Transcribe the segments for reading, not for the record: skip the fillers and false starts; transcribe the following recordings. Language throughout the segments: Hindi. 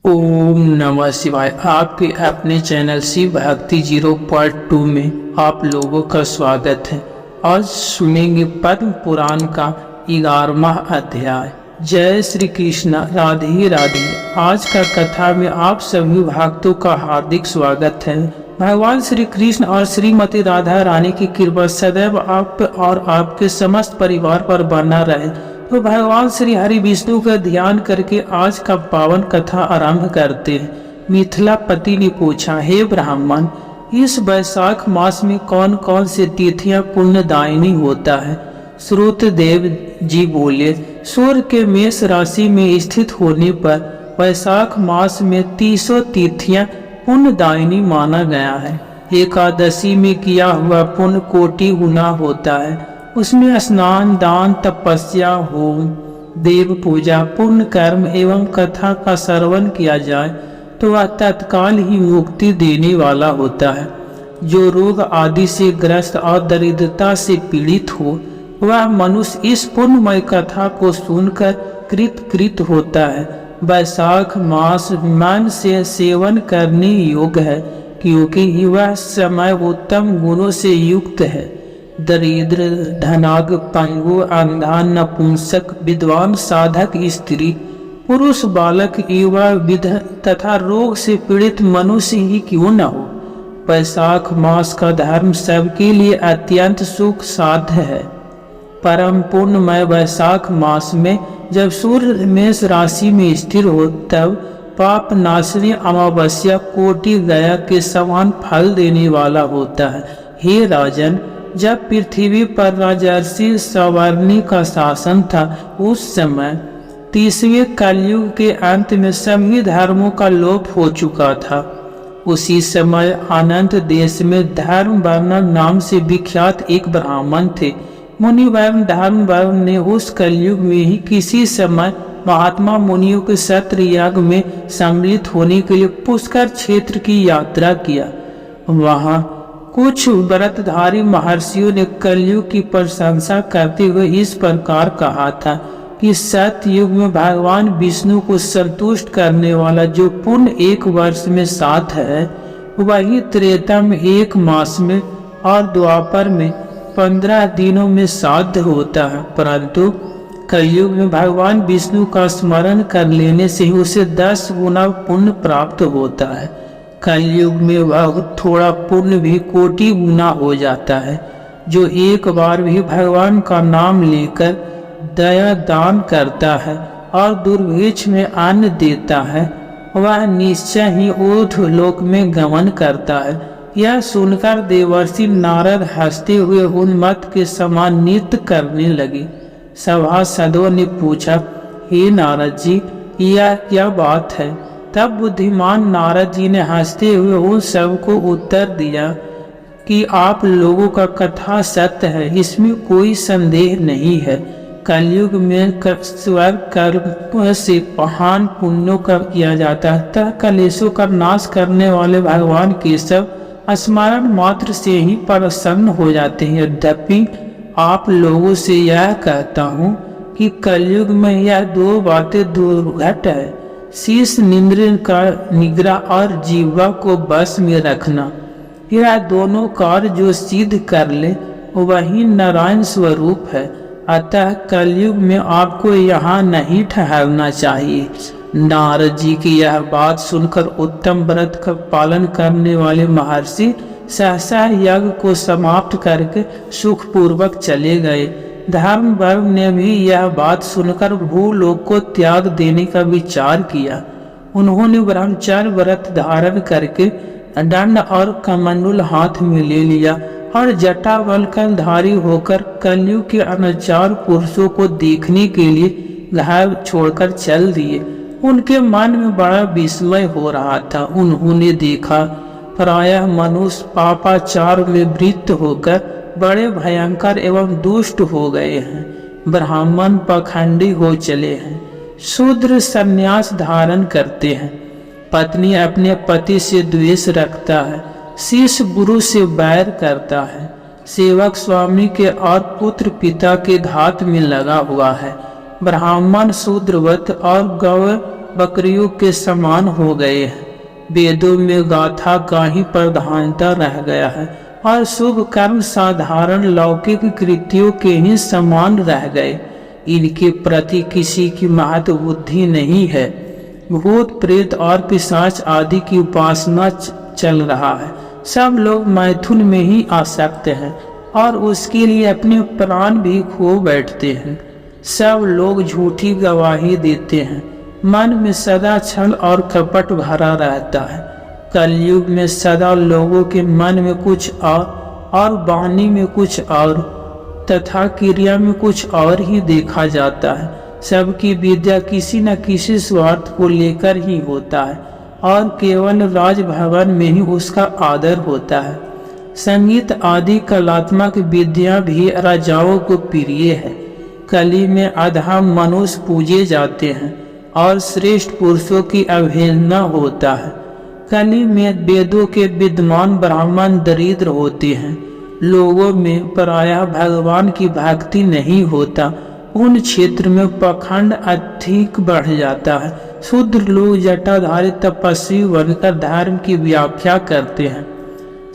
ओम नमः शिवाय। आपके अपने चैनल शिव भक्ति 0.2 में आप लोगों का स्वागत है। आज सुनेंगे पद्म पुराण का 11वां अध्याय। जय श्री कृष्ण, राधे राधे। आज का कथा में आप सभी भक्तों का हार्दिक स्वागत है। भगवान श्री कृष्ण और श्रीमती राधा रानी की कृपा सदैव आप और आपके समस्त परिवार पर बना रहे। तो भगवान श्री हरि विष्णु का ध्यान करके आज का पावन कथा आरंभ करते हैं। मिथिलापति ने पूछा, हे ब्राह्मण, इस वैशाख मास में कौन कौन से तिथियां पुण्यदायिनी होता है? श्रुतदेव जी बोले, सूर्य के मेष राशि में स्थित होने पर वैशाख मास में 300 तिथियां पुण्यदायिनी माना गया है। एकादशी में किया हुआ पुण्य कोटि गुना होता है। उसमें स्नान, दान, तपस्या, होम, देव पूजा, पुण्य कर्म एवं कथा का श्रवण किया जाए तो वह तत्काल ही मुक्ति देने वाला होता है। जो रोग आदि से ग्रस्त और दरिद्रता से पीड़ित हो वह मनुष्य इस पुण्यमय कथा को सुनकर कृत होता है। वैशाख मास मन से सेवन करने योग्य है, क्योंकि वह समय उत्तम गुणों से युक्त है। दरिद्र, धनाग, पंगु, अंधा, नपुंसक, विद्वान, साधक, स्त्री, पुरुष, बालक, युवा, विध तथा रोग से पीड़ित मनुष्य ही क्यों न हो। वैशाख मास का धर्म सबके लिए अत्यंत सुख साध्य है। परम पुण्यमय वैशाख मास में जब सूर्य मेष राशि में स्थिर हो तब पाप नाशनी अमावस्या कोटि गया के समान फल देने वाला होता है। हे राजन, जब पृथ्वी पर राजर्षि सवर्णी का शासन था उस समय 30वें कलयुग के अंत में सभी धर्मों का लोप हो चुका था। उसी समय अनंत देश में धर्म वर्ण नाम से विख्यात एक ब्राह्मण थे। मुनि वर्ण धर्म वर्ण ने उस कलयुग में ही किसी समय महात्मा मुनियों के सत्र याग में सम्मिलित होने के लिए पुष्कर क्षेत्र की यात्रा किया। वहां कुछ व्रतधारी महर्षियों ने कलयुग की प्रशंसा करते हुए इस प्रकार कहा था कि सतयुग में भगवान विष्णु को संतुष्ट करने वाला जो पुण्य 1 वर्ष में 7 है वही त्रेता में 1 मास में और द्वापर में 15 दिनों में 7 होता है। परंतु कलयुग में भगवान विष्णु का स्मरण कर लेने से ही उसे 10 गुना पुण्य प्राप्त होता है। कलयुग में वह थोड़ा पुण्य भी कोटि गुना हो जाता है। जो एक बार भी भगवान का नाम लेकर दया दान करता है और दुर्भिक्ष में अन्न देता है वह निश्चय ही ऊर्ध्वलोक में गमन करता है। यह सुनकर देवर्षि नारद हंसते हुए उन्मत्त के समान नृत्य करने लगे। सभासदों ने पूछा, हे नारद जी, यह क्या बात है? तब बुद्धिमान नारद जी ने हंसते हुए उन सबको उत्तर दिया कि आप लोगों का कथा सत्य है, इसमें कोई संदेह नहीं है। कलयुग में स्वर्ग कर्म से महान पुण्यों का किया जाता है तथा कलेशों का नाश करने वाले भगवान के सब स्मरण मात्र से ही प्रसन्न हो जाते हैं। यद्यपि आप लोगों से यह कहता हूँ कि कलयुग में यह 2 बातें दुर्घट है। शीश निंद्र का निग्रह और जीवा को बस में रखना। यह दोनों कार्य जो सिद्ध कर ले वही नारायण स्वरूप है। अतः कलयुग में आपको यहाँ नहीं ठहरना चाहिए। नारद जी की यह बात सुनकर उत्तम व्रत का पालन करने वाले महर्षि सहसा यज्ञ को समाप्त करके सुखपूर्वक चले गए। धर्म वर्ग ने भी यह बात सुनकर भूलोक को त्याग देने का विचार किया। उन्होंने ब्रह्मचर्य व्रत धारण करके दंड और कमंडल हाथ में ले लिया और जटावल्कलधारी होकर कलयुग के अनाचार पुरुषों को देखने के लिए घर छोड़कर चल दिए। उनके मन में बड़ा विस्मय हो रहा था। उन्होंने देखा प्रायः मनुष्य पापाचार में वृत्त होकर बड़े भयंकर एवं दुष्ट हो गए हैं। ब्राह्मण पाखंडी हो चले हैं। शूद्र संन्यास धारण करते हैं। पत्नी अपने पति से द्वेष रखता है। शिष्य गुरु से बैर करता है। सेवक स्वामी के और पुत्र पिता के घात में लगा हुआ है। ब्राह्मण शूद्रवत और गौ बकरियों के समान हो गए हैं। वेदों में गाथा का ही प्रधानता रह गया है और शुभ कर्म साधारण लौकिक कृत्यों के ही समान रह गए। इनके प्रति किसी की महत्व बुद्धि नहीं है। भूत प्रेत और पिशाच आदि की उपासना चल रहा है। सब लोग मैथुन में ही आसक्त हैं और उसके लिए अपने प्राण भी खो बैठते हैं। सब लोग झूठी गवाही देते हैं। मन में सदा छल और कपट भरा रहता है। कलयुग में सदा लोगों के मन में कुछ और वाणी में कुछ और तथा क्रिया में कुछ और ही देखा जाता है। सबकी विद्या किसी न किसी स्वार्थ को लेकर ही होता है और केवल राजभवन में ही उसका आदर होता है। संगीत आदि कलात्मक विद्या भी राजाओं को प्रिय है। कली में अधम मनुष्य पूजे जाते हैं और श्रेष्ठ पुरुषों की अवहेलना होता है। कली में वेदों के विद्वान ब्राह्मण दरिद्र होते हैं। लोगों में प्रायः भगवान की भक्ति नहीं होता। उन क्षेत्र में पाखंड अधिक बढ़ जाता है। शूद्र लोग जटाधारी तपस्वी बनकर धर्म की व्याख्या करते हैं।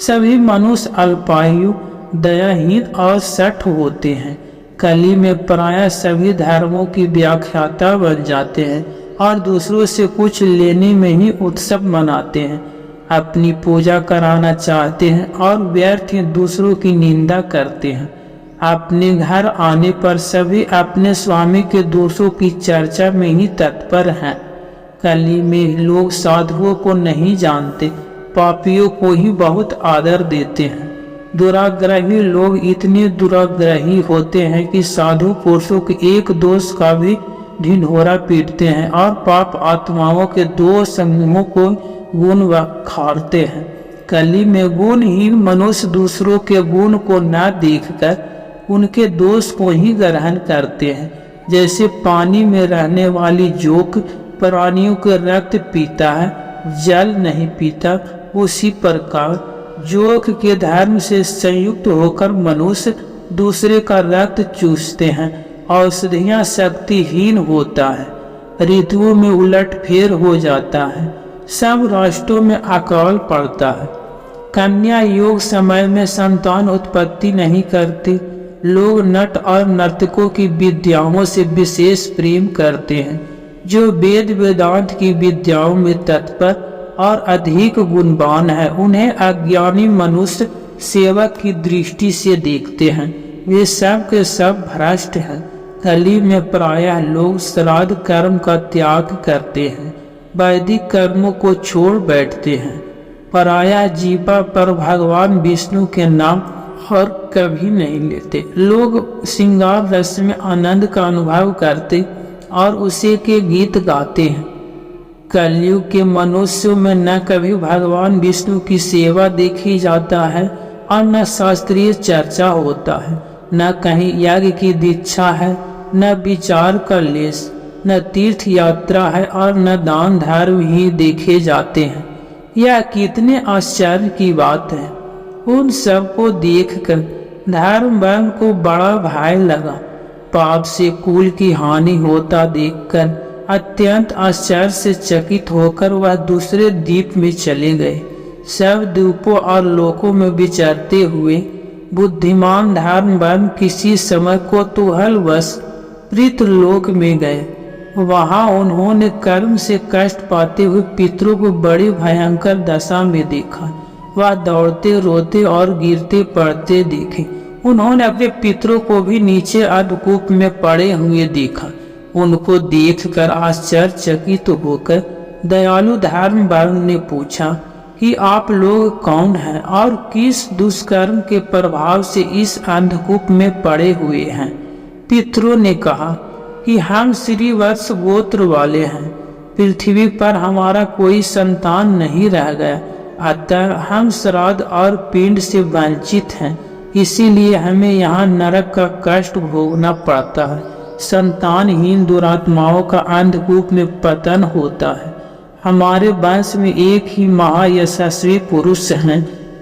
सभी मनुष्य अल्पायु, दयाहीन और शठ होते हैं। कली में प्रायः सभी धर्मों की व्याख्याता बन जाते हैं और दूसरों से कुछ लेने में ही उत्सव मनाते हैं। अपनी पूजा कराना चाहते हैं और व्यर्थ दूसरों की निंदा करते हैं। अपने घर आने पर सभी अपने स्वामी के दोषों की चर्चा में ही तत्पर हैं। कली में लोग साधुओं को नहीं जानते, पापियों को ही बहुत आदर देते हैं। दुराग्रही लोग इतने दुराग्रही होते हैं कि साधु पुरुषों के एक दोष का भी ढिंढोरा पीटते हैं और पाप आत्माओं के दो समूहों को गुण बखारते हैं। कली में गुणहीन मनुष्य दूसरों के गुण को न देखकर उनके दोष को ही ग्रहण करते हैं। जैसे पानी में रहने वाली जोक प्राणियों के रक्त पीता है, जल नहीं पीता, उसी प्रकार जोक के धर्म से संयुक्त होकर मनुष्य दूसरे का रक्त चूसते हैं। औषधियाँ शक्तिहीन होता है। ऋतुओं में उलटफेर हो जाता है। सब राष्ट्रों में अकाल पड़ता है। कन्या योग समय में संतान उत्पत्ति नहीं करती। लोग नट और नर्तकों की विद्याओं से विशेष प्रेम करते हैं। जो वेद वेदांत की विद्याओं में तत्पर और अधिक गुणवान है, उन्हें अज्ञानी मनुष्य सेवक की दृष्टि से देखते हैं। वे सब के सब भ्रष्ट हैं। कली में प्रायः लोग श्राद्ध कर्म का त्याग करते हैं, वैदिक कर्मों को छोड़ बैठते हैं। प्रायः जीवा पर भगवान विष्णु के नाम और कभी नहीं लेते। लोग श्रृंगार रस में आनंद का अनुभव करते और उसे के गीत गाते हैं। कलयुग के मनुष्यों में न कभी भगवान विष्णु की सेवा देखी जाता है और न शास्त्रीय चर्चा होता है, न कहीं यज्ञ की दीक्षा है, न विचार का लेस, न तीर्थ यात्रा है और न दान धर्म ही देखे जाते हैं। यह कितने आश्चर्य की बात है। उन सब को देखकर धर्म वर्म को बड़ा भय लगा। पाप से कुल की हानि होता देखकर अत्यंत आश्चर्य से चकित होकर वह दूसरे द्वीप में चले गए। सब द्वीपों और लोकों में विचरते हुए बुद्धिमान धर्म वर्म किसी समय कौतूहलवश प्रीतलोक में गए। वहां उन्होंने कर्म से कष्ट पाते हुए पितरों को बड़ी भयंकर दशा में देखा। वह दौड़ते रोते और गिरते पड़ते देखे। उन्होंने अपने पितरों को भी नीचे अंधकूप में पड़े हुए देखा। उनको देखकर आश्चर्यचकित होकर दयालु धर्म वर्म ने पूछा कि आप लोग कौन हैं और किस दुष्कर्म के प्रभाव से इस अंधकूप में पड़े हुए हैं। पितरों ने कहा कि हम श्रीवत्स गोत्र वाले हैं। पृथ्वी पर हमारा कोई संतान नहीं रह गया, अतः हम श्राद्ध और पिंड से वंचित हैं। इसीलिए हमें यहाँ नरक का कष्ट भोगना पड़ता है। संतानहीन दुरात्माओं का अंधकूप में पतन होता है। हमारे वंश में एक ही महायशस्वी पुरुष हैं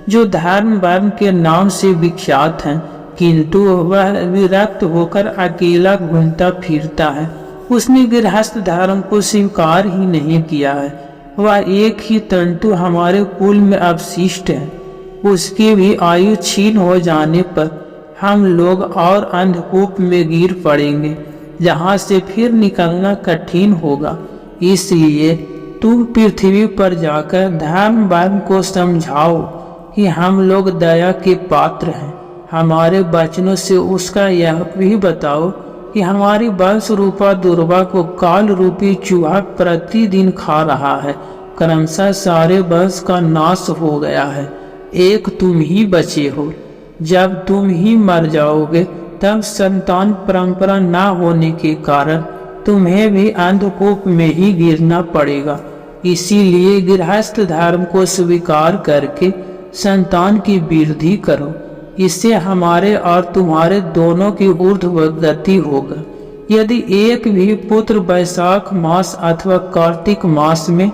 जो धर्म वर्म के नाम से विख्यात हैं, किंतु वह विरक्त होकर अकेला घूमता फिरता है उसने गृहस्थ धर्म को स्वीकार ही नहीं किया है। वह एक ही तंतु हमारे कुल में अवशिष्ट है। उसकी भी आयु क्षीण हो जाने पर हम लोग और अंधकूप में गिर पड़ेंगे, जहाँ से फिर निकलना कठिन होगा। इसलिए तुम पृथ्वी पर जाकर धर्मवान को समझाओ कि हम लोग दया के पात्र हैं। हमारे वचनों से उसका यह भी बताओ कि हमारी वंश रूपा दुर्वा को काल रूपी चूहा प्रतिदिन खा रहा है। क्रमशः सारे वंश का नाश हो गया है, एक तुम ही बचे हो। जब तुम ही मर जाओगे तब संतान परंपरा न होने के कारण तुम्हें भी अंधकूप में ही गिरना पड़ेगा। इसीलिए गृहस्थ धर्म को स्वीकार करके संतान की वृद्धि करो। इससे हमारे और तुम्हारे दोनों की ऊर्ध्वगति होगा। यदि एक भी पुत्र वैशाख मास अथवा कार्तिक मास में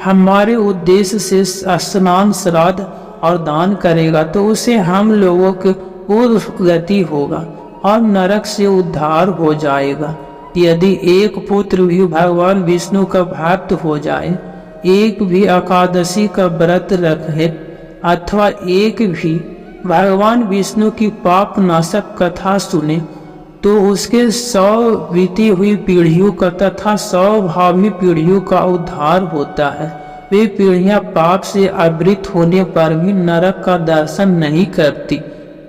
हमारे उद्देश्य से स्नान, श्राद्ध और दान करेगा तो उसे हम लोगों की ऊर्ध्वगति होगा और नरक से उद्धार हो जाएगा। यदि एक पुत्र भी भगवान विष्णु का भक्त हो जाए, एक भी एकादशी का व्रत रखे अथवा एक भी भगवान विष्णु की पाप नाशक कथा सुने, तो उसके 100 बीती हुई पीढ़ियों का तथा 100 भावी पीढ़ियों का उद्धार होता है। वे पीढ़ियां पाप से आवृत होने पर भी नरक का दर्शन नहीं करती।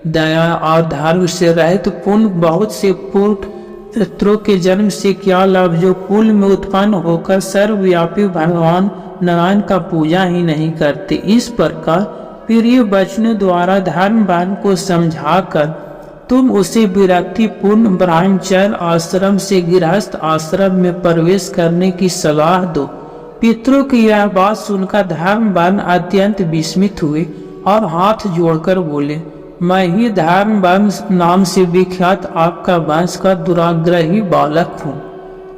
दया और धर्म से रहित पुण्य बहुत से पुत्रों के जन्म से क्या लाभ, जो कुल में उत्पन्न होकर सर्वव्यापी भगवान नारायण का पूजा ही नहीं करते। इस प्रकार प्रिय वचनों द्वारा धर्मवान को समझाकर तुम उसे विरक्ति पूर्ण ब्रह्मचर्य आश्रम से गृहस्थ आश्रम में प्रवेश करने की सलाह दो। पितरों की यह बात सुनकर धर्मवान अत्यंत विस्मित हुए और हाथ जोड़कर बोले, मैं ही धर्मवान नाम से विख्यात आपका वंश का दुराग्रही बालक हूँ।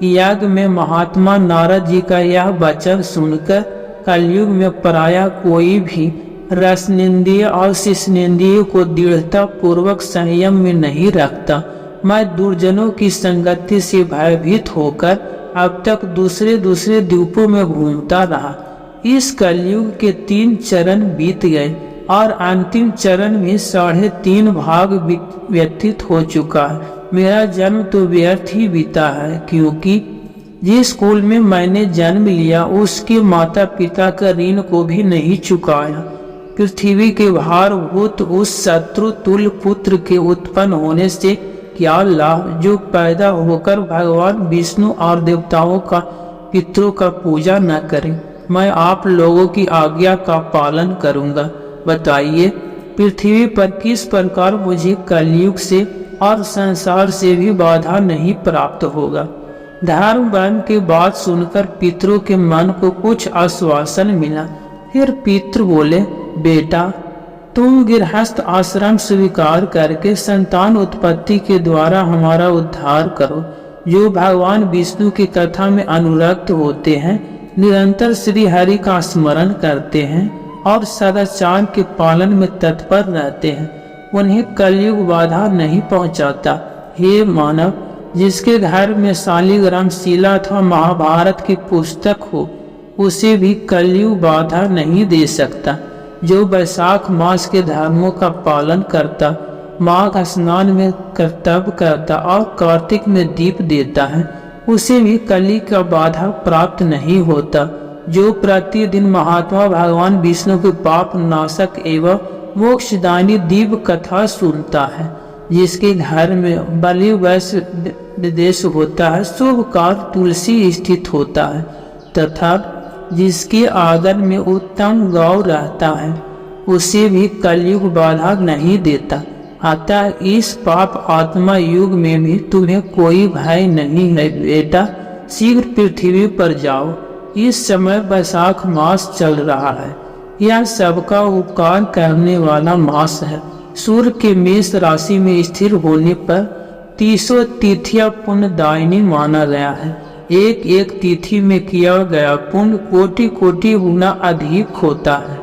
यज्ञ में महात्मा नारद जी का यह वचन सुनकर कलयुग में पराया कोई भी रसनिंदीय और शिष्यनिंदीय को दृढ़ता पूर्वक संयम में नहीं रखता। मैं दुर्जनों की संगति से भयभीत होकर अब तक दूसरे द्वीपों में घूमता रहा। इस कलयुग के 3 चरण बीत गए और अंतिम चरण में 3.5 भाग व्यतीत हो चुका है। मेरा जन्म तो व्यर्थ ही बीता है, क्योंकि जिस कुल में मैंने जन्म लिया उसके माता पिता का ऋण को भी नहीं चुकाया। पृथ्वी के भारभूत उस शत्रु तुल्य पुत्र के उत्पन्न होने से क्या लाभ, जो पैदा होकर भगवान विष्णु और देवताओं का पितरों का पूजा न करें। मैं आप लोगों की आज्ञा का पालन करूंगा। बताइए, पृथ्वी पर किस प्रकार मुझे कलयुग से और संसार से भी बाधा नहीं प्राप्त होगा। धर्मवान की बात सुनकर पितरों के मन को कुछ आश्वासन मिला। फिर पितृ बोले, बेटा, तुम गृहस्थ आश्रम स्वीकार करके संतान उत्पत्ति के द्वारा हमारा उद्धार करो। जो भगवान विष्णु की कथा में अनुरक्त होते हैं, निरंतर श्री हरि का स्मरण करते हैं और सदाचार के पालन में तत्पर रहते हैं, उन्हें कलयुग बाधा नहीं पहुंचाता। हे मानव, जिसके घर में शालिग्राम शिला अथवा महाभारत की पुस्तक हो, उसे भी कलयुग बाधा नहीं दे सकता। जो वैशाख मास के धर्मों का पालन करता, माघ स्नान में कर्तव्य करता और कार्तिक में दीप देता है, उसे भी कली का बाधा प्राप्त नहीं होता। जो प्रतिदिन महात्मा भगवान विष्णु के पाप नाशक एवं मोक्षदायी दिव्य कथा सुनता है, जिसके घर में बलि वैश्य विदेश होता है, शुभ कार्य तुलसी स्थित होता है तथा जिसके आंगन में उत्तम गौ रहता है, उसे भी कलयुग बाधा नहीं देता। अतः इस पाप आत्मा युग में भी तुम्हें कोई भय नहीं है। बेटा, शीघ्र पृथ्वी पर जाओ। इस समय वैशाख मास चल रहा है। यह सबका उपकार करने वाला मास है। सूर्य के मेष राशि में स्थिर होने पर 30 तिथियां पुण्यदायिनी माना गया है। एक एक तिथि में किया गया पुण्य कोटि कोटि गुना अधिक होता है।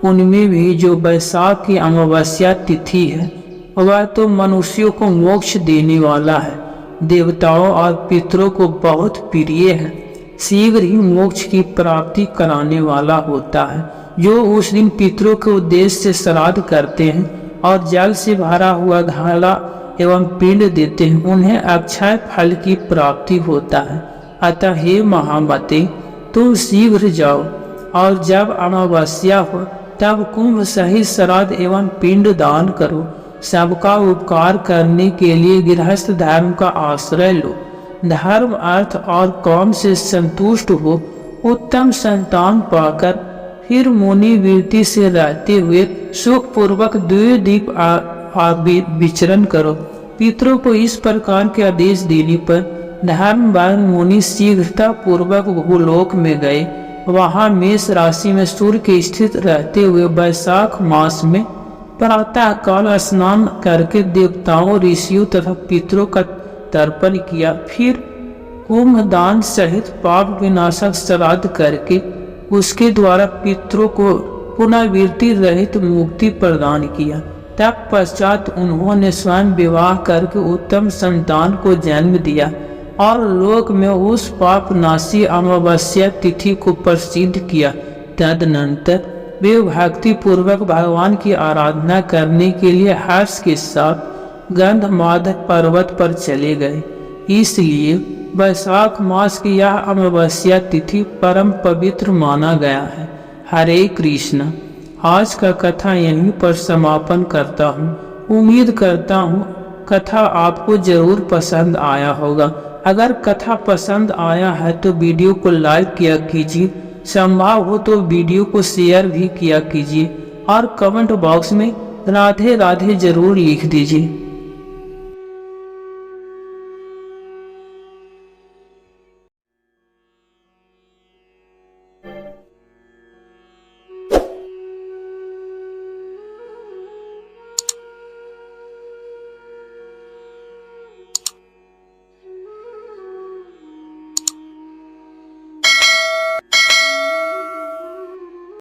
उनमें भी जो वैशाख की अमावस्या तिथि है, वह तो मनुष्यों को मोक्ष देने वाला है। देवताओं और पितरों को बहुत प्रिय है। शीघ्र ही मोक्ष की प्राप्ति कराने वाला होता है। जो उस दिन पितरों के उद्देश्य से श्राद्ध करते हैं और जल से भरा हुआ घड़ा एवं पिंड देते हैं, उन्हें अक्षय फल की प्राप्ति होता है। अतः हे महामते, तुम शीघ्र जाओ और जब अमावस्या हो तब कुंभ सहित श्राद्ध एवं पिंड दान करो। सबका उपकार करने के लिए गृहस्थ धर्म का आश्रय लो। धर्म, अर्थ और काम से संतुष्ट हो उत्तम संतान पाकर फिर मुनि वृत्ति से रहते हुए सुख पूर्वक द्वीप विचरण करो। पितरों को इस प्रकार के आदेश देने पर धर्मवान मुनि शीघ्रता पूर्वक भूलोक में गए। वहां मेष राशि में सूर्य के स्थित रहते हुए वैशाख मास में प्रातः काल स्नान करके देवताओं, ऋषियों तथा पितरों का तर्पण किया। फिर कुंभ दान सहित पाप विनाशक श्राद्ध करके उसके द्वारा पितरों को पुनर्वृत्ति रहित मुक्ति प्रदान किया। तब पश्चात उन्होंने स्वयं विवाह करके उत्तम संतान को जन्म दिया और लोक में उस पाप नाशी अमावस्या तिथि को प्रसिद्ध किया। तदनंतर वे भक्ति पूर्वक भगवान की आराधना करने के लिए हर्ष के साथ गंधमादक पर्वत पर चले गए। इसलिए वैशाख मास की यह अमावस्या तिथि परम पवित्र माना गया है। हरे कृष्ण। आज का कथा यहीं पर समापन करता हूँ। उम्मीद करता हूँ कथा आपको जरूर पसंद आया होगा। अगर कथा पसंद आया है तो वीडियो को लाइक किया कीजिए, संभव हो तो वीडियो को शेयर भी किया कीजिए और कमेंट बॉक्स में राधे राधे जरूर लिख दीजिए।